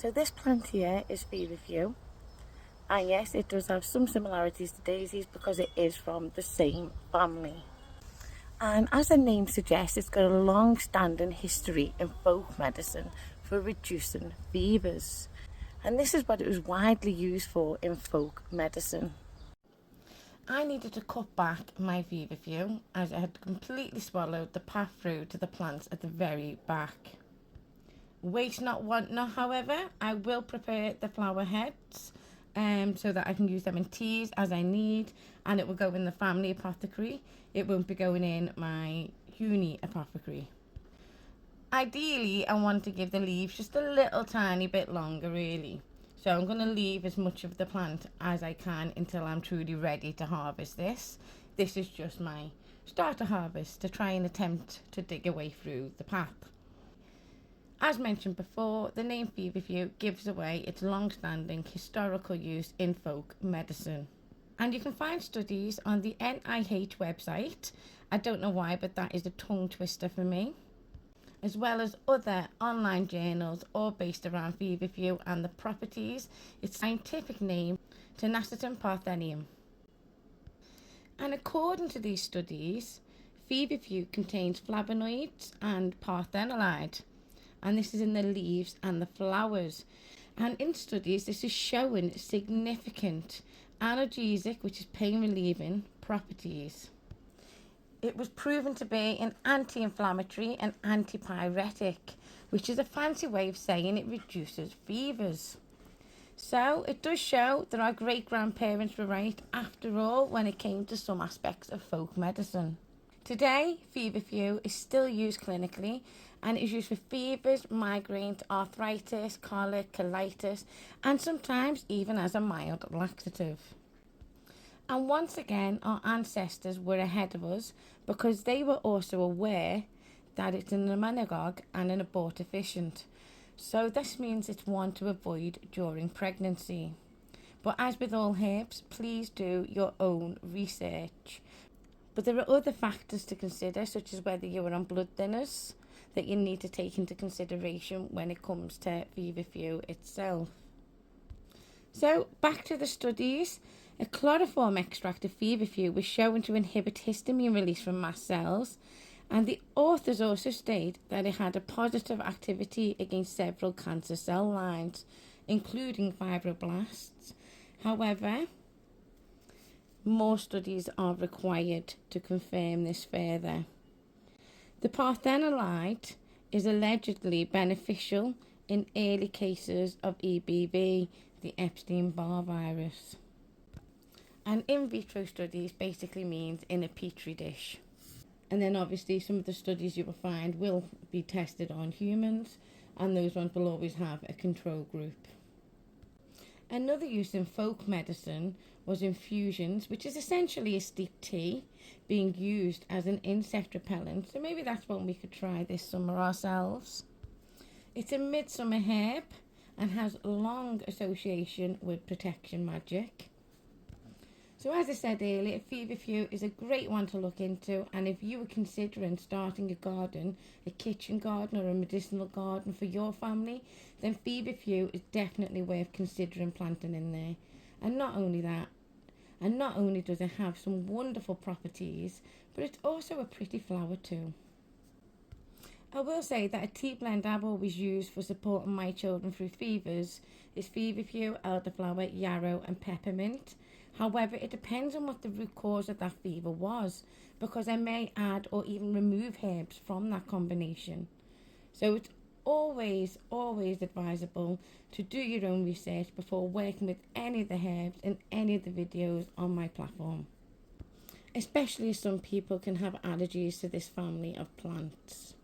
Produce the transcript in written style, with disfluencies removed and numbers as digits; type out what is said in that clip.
So this plant here is Feverfew, and yes, it does have some similarities to daisies because it is from the same family. And as the name suggests, it's got a long-standing history in folk medicine for reducing fevers. And this is what it was widely used for in folk medicine. I needed to cut back my Feverfew as it had completely swallowed the path through to the plants at the very back. Waste not, want not, however, I will prepare the flower heads so that I can use them in teas as I need, and it will go in the family apothecary. It won't be going in my uni apothecary. Ideally, I want to give the leaves just a little tiny bit longer, really. So I'm going to leave as much of the plant as I can until I'm truly ready to harvest this. This is just my starter harvest to try and attempt to dig a way through the path. As mentioned before, the name Feverfew gives away its long-standing historical use in folk medicine. And you can find studies on the NIH website. I don't know why, but that is a tongue twister for me. As well as other online journals, all based around Feverfew and the properties, its scientific name, Tenacitum parthenium. And according to these studies, Feverfew contains flavonoids and parthenolide, and this is in the leaves and the flowers. And in studies, this is showing significant analgesic, which is pain relieving, properties. It was proven to be an anti-inflammatory and antipyretic, which is a fancy way of saying it reduces fevers. So it does show that our great-grandparents were right after all when it came to some aspects of folk medicine. Today, Feverfew is still used clinically and is used for fevers, migraines, arthritis, colic, colitis, and sometimes even as a mild laxative. And once again, our ancestors were ahead of us because they were also aware that it's an emmenagogue and an abortifacient. So this means it's one to avoid during pregnancy. But as with all herbs, please do your own research. But there are other factors to consider, such as whether you are on blood thinners, that you need to take into consideration when it comes to Feverfew itself. So back to the studies. A chloroform extract of Feverfew was shown to inhibit histamine release from mast cells, and the authors also state that it had a positive activity against several cancer cell lines, including fibroblasts. However, more studies are required to confirm this further. The parthenolide is allegedly beneficial in early cases of EBV, the Epstein-Barr virus. And in vitro studies basically means in a petri dish. And then obviously some of the studies you will find will be tested on humans, and those ones will always have a control group. Another use in folk medicine was infusions, which is essentially a steeped tea being used as an insect repellent. So maybe that's one we could try this summer ourselves. It's a midsummer herb and has long association with protection magic. So as I said earlier, Feverfew is a great one to look into, and if you were considering starting a garden, a kitchen garden or a medicinal garden for your family, then Feverfew is definitely worth considering planting in there. And not only that, and not only does it have some wonderful properties, but it's also a pretty flower too. I will say that a tea blend I've always used for supporting my children through fevers is Feverfew, elderflower, yarrow and peppermint. However, it depends on what the root cause of that fever was, because I may add or even remove herbs from that combination. So it's always advisable to do your own research before working with any of the herbs in any of the videos on my platform, especially as some people can have allergies to this family of plants.